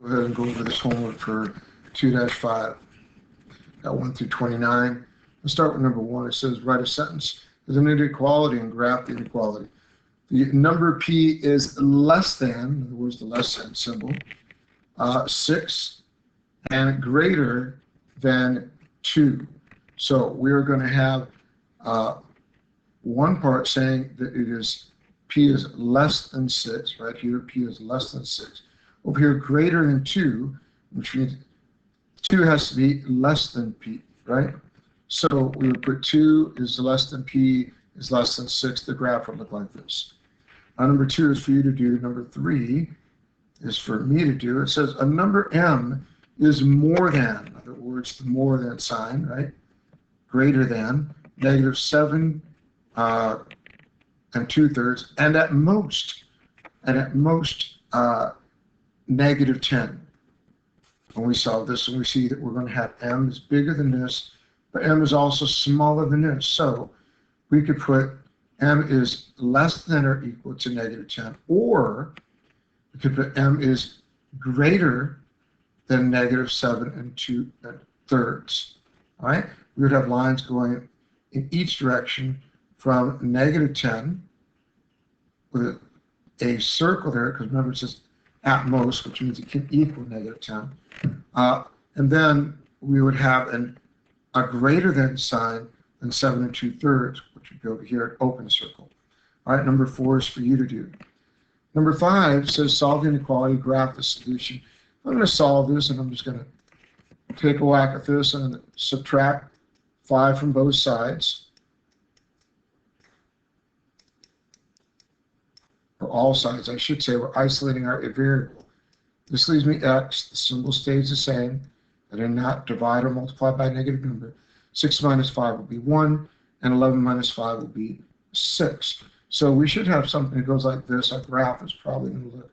Go ahead and go over this homework for 2-5. Got 1 through 29. Let's start with number 1. It says, write a sentence. There's an inequality and graph the inequality. The number P is less than, in other words, the less than symbol, 6 and greater than 2. So we're going to have one part saying that it is P is less than 6, right here, P is less than 6. Over here, greater than 2, which means 2 has to be less than P, right? So we would put 2 is less than P is less than 6. The graph would look like this. Number 2 is for you to do. Number 3 is for me to do. It says a number M is more than, in other words, the more than sign, right? Greater than -7 and 2/3, and at most -10. When we solve this, and we see that we're going to have M is bigger than this, but M is also smaller than this. So we could put M is less than or equal to -10, or we could put M is greater than -7 and 2/3. All right, we would have lines going in each direction from -10 with a circle there, because remember it says at most, which means it can equal -10. And then we would have a greater than sign than 7 and 2/3, which would go over here, open circle. All right, number 4 is for you to do. Number 5 says solve the inequality, graph the solution. I'm going to solve this, and I'm just going to take a whack at this and subtract 5 from both sides. For all sides, I should say, we're isolating our variable. This leaves me x, the symbol stays the same. I did not divide or multiply by a negative number. 6 minus 5 will be 1, and 11 minus 5 will be 6. So we should have something that goes like this. Our graph is probably going to look,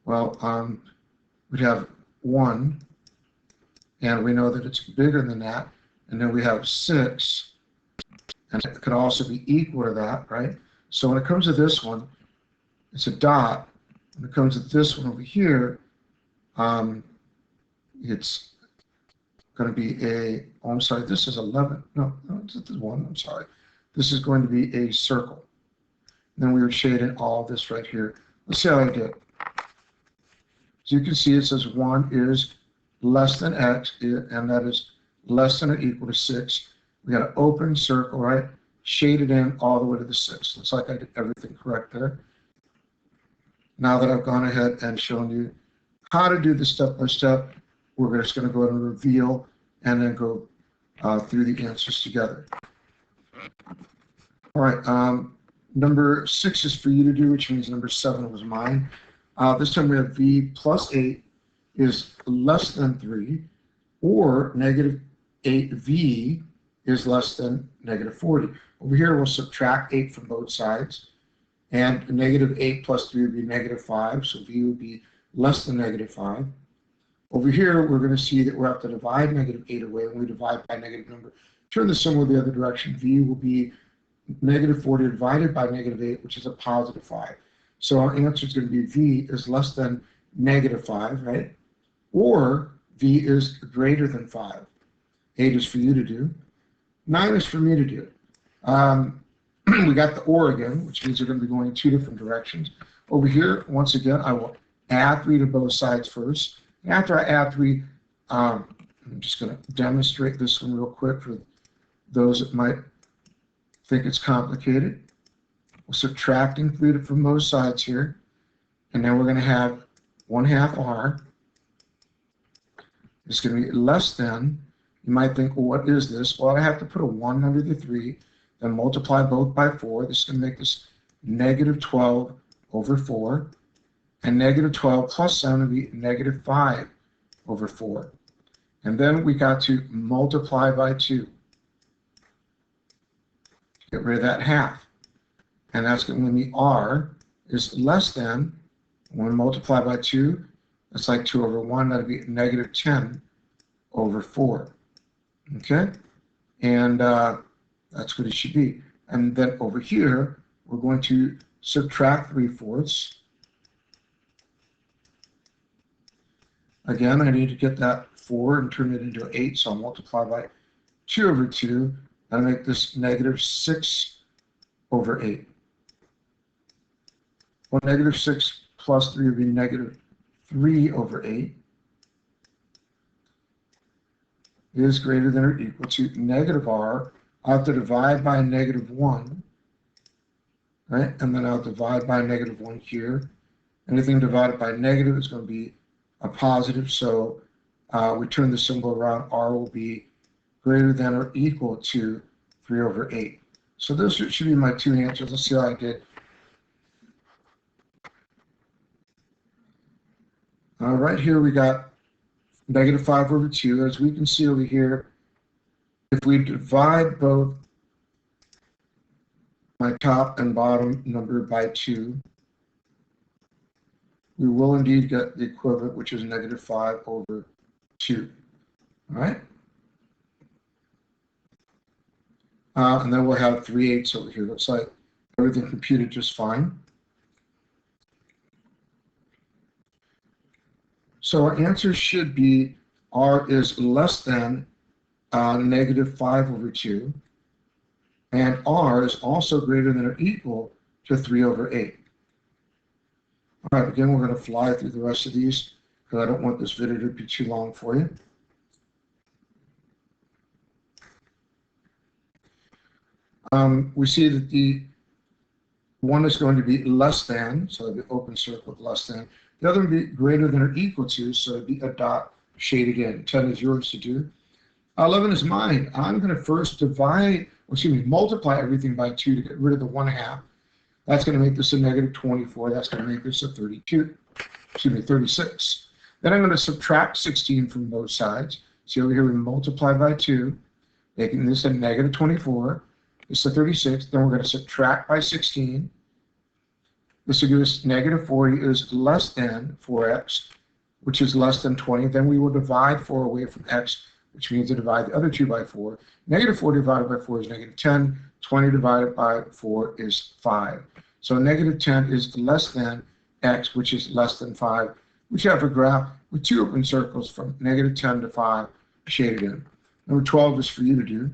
well, we'd have 1, and we know that it's bigger than that, and then we have 6, and it could also be equal to that, right? So when it comes to this one, it's a dot. When it comes to this one over here, it's going to be a, oh, I'm sorry, this is 11. No, this is 1, I'm sorry. This is going to be a circle. Then we would shade in all this right here. Let's see how I did. So you can see it says 1 is less than x, and that is less than or equal to 6. We got an open circle, right? Shaded in all the way to the 6. Looks like I did everything correct there. Now that I've gone ahead and shown you how to do this step by step, we're just going to go ahead and reveal and then go through the answers together. All right, number 6 is for you to do, which means number 7 was mine. This time we have v plus 8 is less than 3, or -8v is less than -40. Over here, we'll subtract 8 from both sides. And -8 plus 3 would be -5, so v would be less than -5. Over here, we're going to see that we'll have to divide -8 away. When we divide by a negative number, turn the symbol the other direction. V will be -40 divided by -8, which is a +5. So our answer is going to be v is less than -5, right? Or v is greater than 5. 8 is for you to do. 9 is for me to do. We got the or again, which means they're going to be going in 2 different directions. Over here, once again, I will add 3 to both sides first. And after I add 3, I'm just going to demonstrate this one real quick for those that might think it's complicated. We're subtracting 3 from both sides here. And then we're going to have 1/2 r. It's going to be less than. You might think, well, what is this? Well, I have to put a 1 under the 3. Then multiply both by 4. This is going to make this -12 over 4. And -12 plus 7 would be -5 over 4. And then we got to multiply by 2. Get rid of that half. And that's going to mean the r is less than, when we multiply by 2, that's like 2 over 1. That would be -10 over 4. Okay? And that's what it should be. And then over here, we're going to subtract 3/4. Again, I need to get that 4 and turn it into 8, so I'll multiply by 2 over 2, and make this negative 6 over 8. Well, negative 6 plus 3 would be negative 3 over 8 is greater than or equal to negative r. I'll have to divide by negative 1, right? And then I'll divide by negative 1 here. Anything divided by negative is going to be a positive, so we turn the symbol around. R will be greater than or equal to 3 over 8. So those should be my 2 answers. Let's see how I did. Right here we got negative 5 over 2. As we can see over here, if we divide both my top and bottom number by 2, we will indeed get the equivalent, which is negative 5 over 2. All right? And then we'll have 3/8 over here. Looks like everything computed just fine. So our answer should be r is less than negative 5 over 2, and r is also greater than or equal to 3 over 8. All right, again, we're going to fly through the rest of these because I don't want this video to be too long for you. We see that the one is going to be less than, so the open circle with less than. The other would be greater than or equal to, so it'd be a dot shade again. 10 is yours to do. 11 is mine. I'm going to first multiply everything by 2 to get rid of the 1/2. That's going to make this a negative 24. That's going to make this a 36. Then I'm going to subtract 16 from both sides. See over here, we multiply by 2, making this a negative 24. This is a 36. Then we're going to subtract by 16. This will give us negative 40 is less than 4x, which is less than 20. Then we will divide 4 away from x, which means to divide the other 2 by 4. Negative 4 divided by 4 is negative 10. 20 divided by 4 is 5. So negative 10 is less than x, which is less than 5. We should have a graph with 2 open circles from negative 10 to 5 shaded in. Number 12 is for you to do.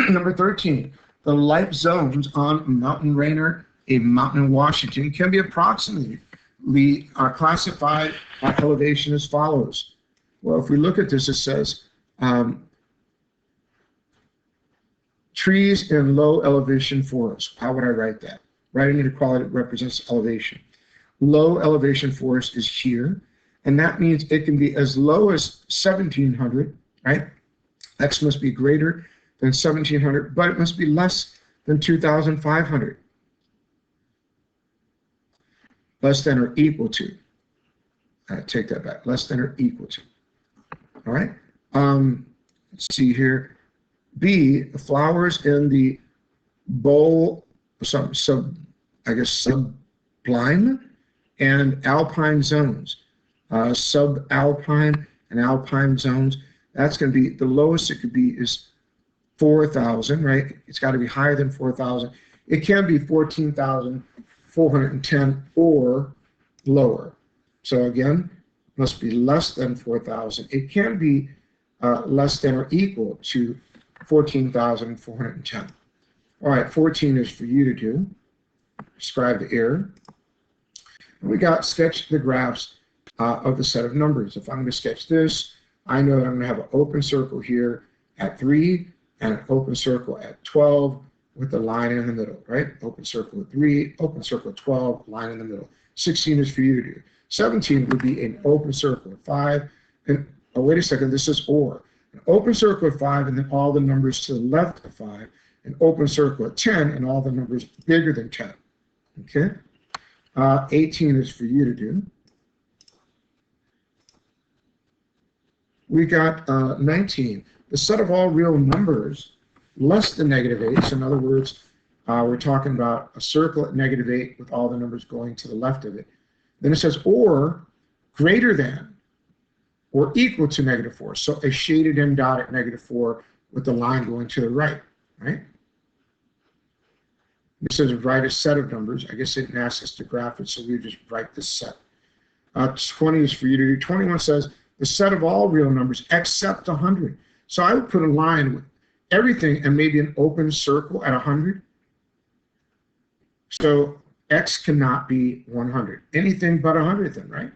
Number 13, the light zones on Mountain Rainier, a mountain in Washington, can be approximately classified at elevation as follows. Well, if we look at this, it says trees in low elevation forests. How would I write that? Writing inequality represents elevation. Low elevation forest is here, and that means it can be as low as 1,700, right? X must be greater than 1,700, but it must be less than 2,500. Less than or equal to. Take that back. Less than or equal to. All right. Let's see here. B, the flowers in the bowl, sublime and alpine zones. Subalpine and alpine zones. That's going to be the lowest it could be is 4,000, right? It's got to be higher than 4,000. It can be 14,410 or lower. So again, must be less than 4,000. It can be less than or equal to 14,410. All right, 14 is for you to do. Describe the error. And we got sketch the graphs of the set of numbers. If I'm going to sketch this, I know that I'm going to have an open circle here at 3 and an open circle at 12 with the line in the middle, right? Open circle at 3, open circle at 12, line in the middle. 16 is for you to do. 17 would be an open circle at 5. And oh, wait a second, this is or. An open circle at 5 and then all the numbers to the left of 5. An open circle at 10 and all the numbers bigger than 10. Okay? 18 is for you to do. We got 19. The set of all real numbers less than -8. So in other words, we're talking about a circle at -8 with all the numbers going to the left of it. Then it says or greater than or equal to -4. So a shaded in dot at -4 with the line going to the right, right? It says write a set of numbers. I guess it didn't ask us to graph it, so we just write this set. 20 is for you to do. 21 says the set of all real numbers except 100. So I would put a line with everything and maybe an open circle at 100. So x cannot be 100. Anything but 100 then, right?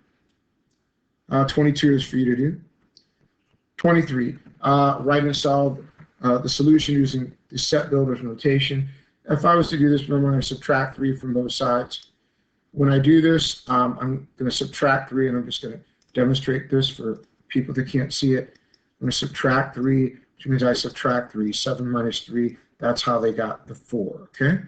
22 is for you to do. 23, write and solve the solution using the set builder's notation. If I was to do this, remember I'm going to subtract 3 from both sides. When I do this, I'm going to subtract 3, and I'm just going to demonstrate this for people that can't see it. I'm going to subtract 3, which means I subtract 3. 7 minus 3, that's how they got the 4, okay?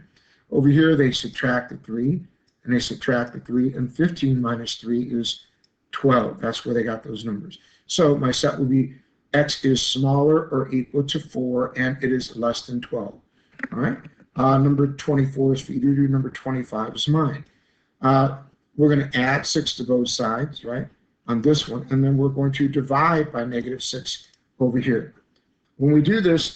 Over here, they subtracted 3, and they subtracted 3, and 15 minus 3 is 12. That's where they got those numbers. So my set will be x is smaller or equal to 4, and it is less than 12. All right. Number 24 is for you to do. Number 25 is mine. We're going to add 6 to both sides, right, on this one, and then we're going to divide by -6 over here. When we do this,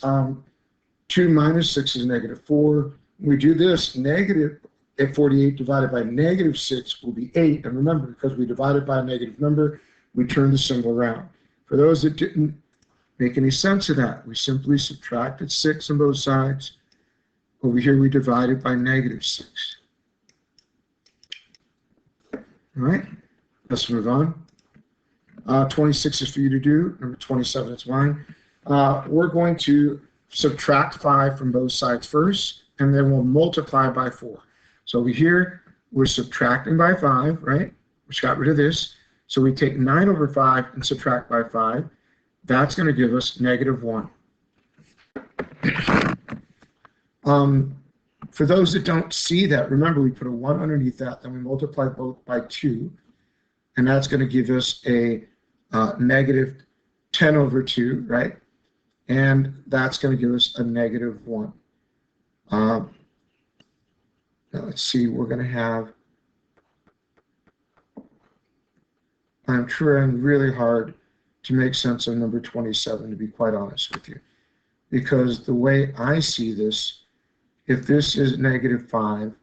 2 minus 6 is -4. When we do this, negative at 48 divided by -6 will be 8. And remember, because we divided by a negative number, we turn the symbol around. For those that didn't make any sense of that, we simply subtracted 6 on both sides. Over here, we divided by -6. All right, let's move on. 26 is for you to do. Number 27 is mine. We're going to subtract 5 from both sides first, and then we'll multiply by 4. So over here, we're subtracting by 5, right? Which got rid of this. So we take 9 over 5 and subtract by 5. That's going to give us -1. For those that don't see that, remember we put a 1 underneath that, then we multiply both by 2, and that's going to give us a -10 over 2, right? And that's going to give us a -1. Now let's see, we're going to have, I'm trying really hard to make sense of number 27, to be quite honest with you, because the way I see this, if this is -5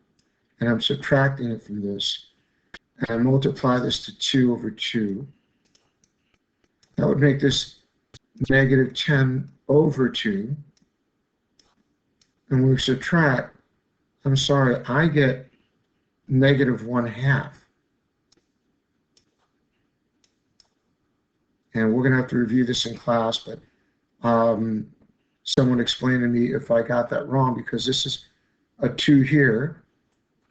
and I'm subtracting it from this, and I multiply this to 2 over 2, that would make this -10 over 2, and we subtract, I'm sorry, I get -1/2. And we're going to have to review this in class, but someone explained to me if I got that wrong, because this is a 2 here,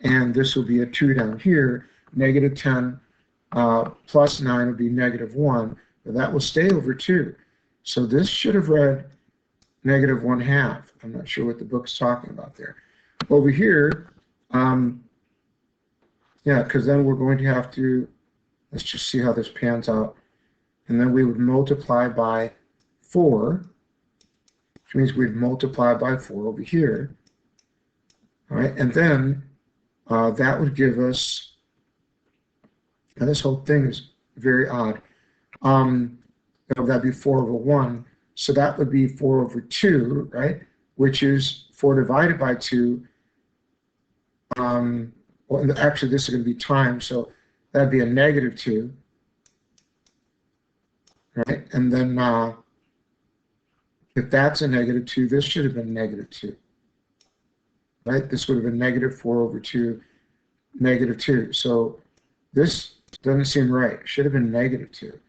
and this will be a 2 down here. -10 plus 9 would be -1, but that will stay over 2. So this should have read -1/2. I'm not sure what the book's talking about there. Over here, yeah, because then we're going to have to, let's just see how this pans out. And then we would multiply by 4, which means we'd multiply by 4 over here. All right, and then that would give us, and this whole thing is very odd. That'd be 4 over 1. So that would be 4 over 2, right? Which is 4 divided by 2. Well, actually, this is going to be times, so that'd be a -2. Right, and then if that's a -2, this should have been -2. Right, this would have been -4 over 2, -2. So this doesn't seem right. It should have been -2.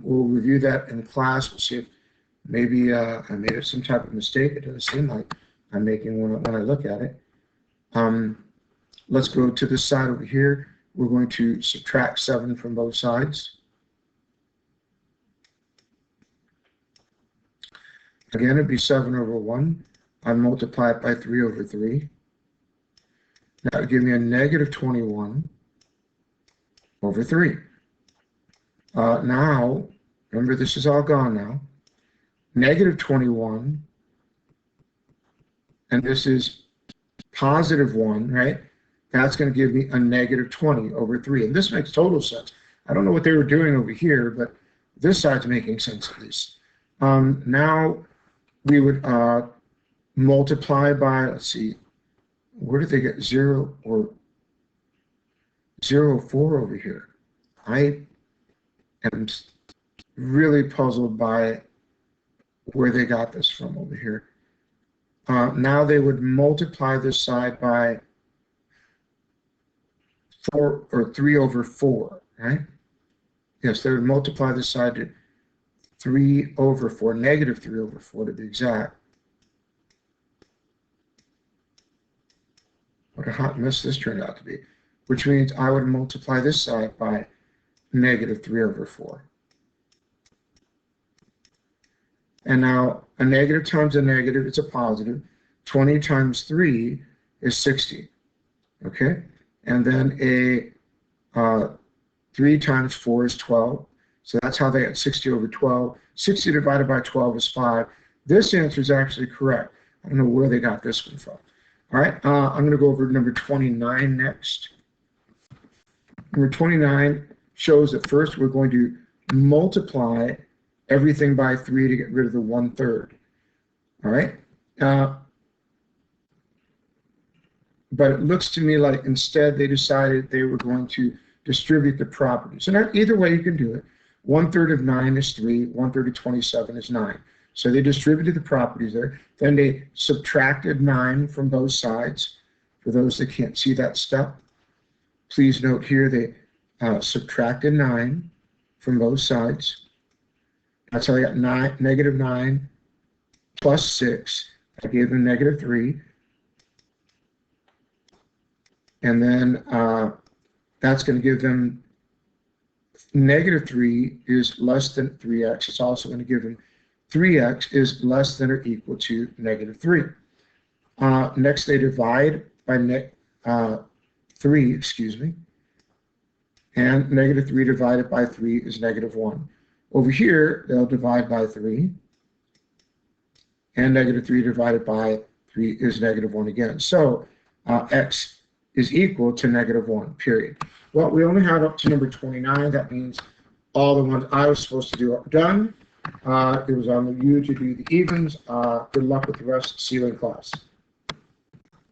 We'll review that in class. We'll see if maybe I made some type of mistake. It doesn't seem like I'm making one when I look at it. Let's go to this side over here. We're going to subtract 7 from both sides. Again, it'd be 7 over 1. I multiply it by 3 over 3. That would give me a -21 over 3. Now, remember this is all gone now. -21, and this is +1, right? That's going to give me a -20 over 3. And this makes total sense. I don't know what they were doing over here, but this side's making sense at least. Now, we would multiply by, let's see, where did they get 0 or 0, 4 over here? I am really puzzled by where they got this from over here. Now they would multiply this side by 4 or 3 over 4, right? Yes, they would multiply this side to 3 over 4, negative 3 over 4 to be exact. What a hot mess this turned out to be, which means I would multiply this side by negative 3 over 4. And now a negative times a negative, it's a positive. 20 times 3 is 60, okay? And then a 3 times 4 is 12. So that's how they got 60 over 12. 60 divided by 12 is 5. This answer is actually correct. I don't know where they got this one from. All right, I'm going to go over number 29 next. Number 29 shows that first we're going to multiply everything by 3 to get rid of the 1/3. All right. But it looks to me like instead they decided they were going to distribute the property. So now either way you can do it. 1/3 of 9 is 3. 1/3 of 27 is 9. So they distributed the properties there. Then they subtracted 9 from both sides. For those that can't see that step, please note here they subtracted 9 from both sides. That's how I got negative 9 plus 6. I gave them negative 3. And then that's going to give them negative 3 is less than 3x. It's also going to give them 3x is less than or equal to negative 3. Next, they divide by 3, excuse me. And negative 3 divided by 3 is negative 1. Over here, they'll divide by 3. And negative 3 divided by 3 is negative 1 again. So x is equal to negative 1, period. Well, we only had up to number 29. That means all the ones I was supposed to do are done. It was on you to do the evens. Good luck with the rest. See you in class.